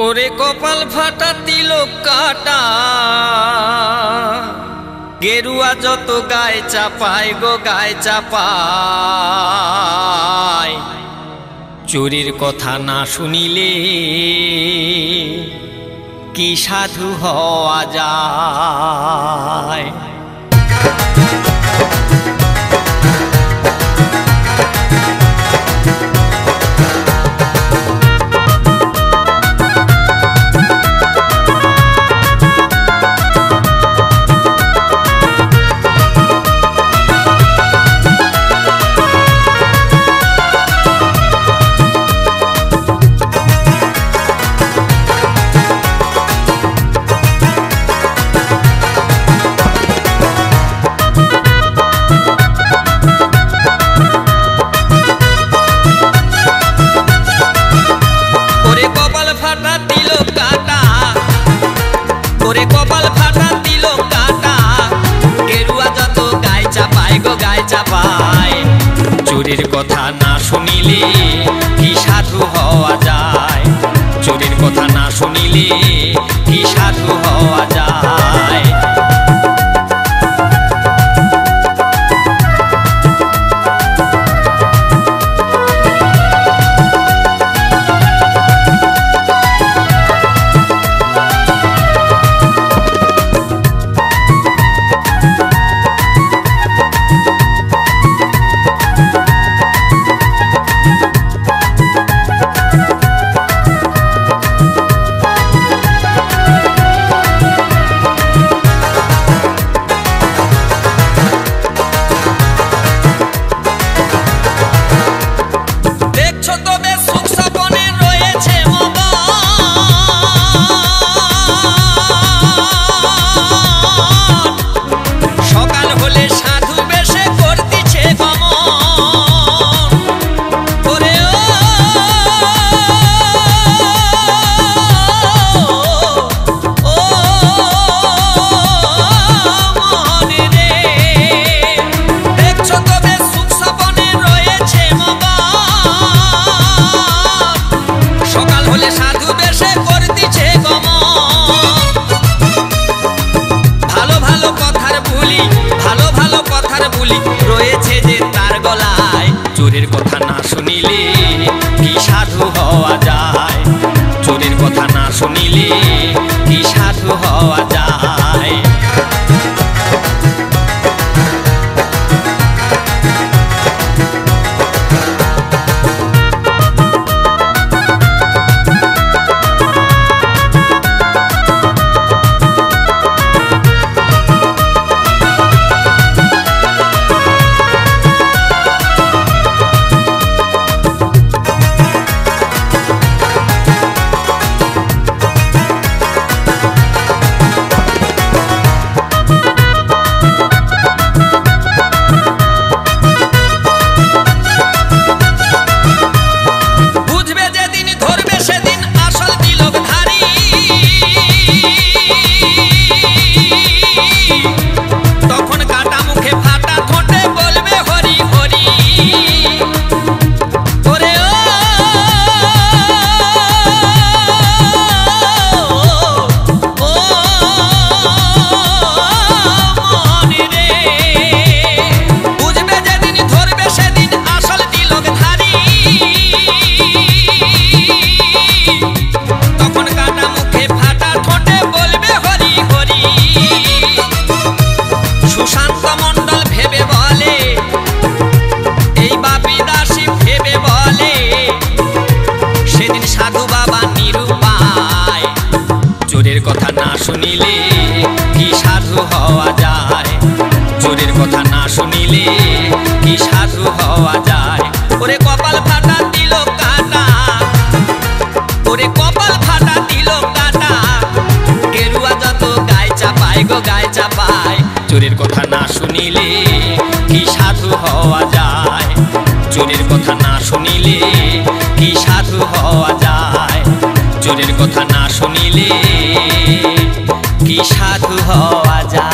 ওরে কপাল ফাটা তিলক কাটা গেরুয়া যত গায়ে চাপায় গো গায়ে চাপায় চোরের কথা না শুনিলে কি সাধু হওয়া যায়। কপাল ফাটা তিলক কাটা গেরুয়া যত গায়ে চাপায় গো গায়ে চাপায় চোরের কথা না শুনিলে কি সাধু হওয়া যায়। চোরের কথা না শুনিলে কি সাধু হওয়া যায়। চোরের কথা না শুনিলে কি সাধু হওয়া যায়। চোরের কথা না শুনিলে কি সাধু হওয়া যায়। চোরের কথা না শুনিলে কি সাধু হওয়া যায়। চোরের কথা না শুনিলে কি সাধু হওয়া যায়। ওরে কপাল ফাটা তিলক কাটা ওরে কপাল ফাটা তিলক কাটা গেরুয়া যত গায়ে চাপায় গো গায়ে চাপায় চোরের কথা না শুনিলে কি সাধু হওয়া যায়। চোরের কথা না শুনিলে কি সাধু হওয়া যায়। চোরের কথা না শুনিলে কি সাধু হওয়া যায়।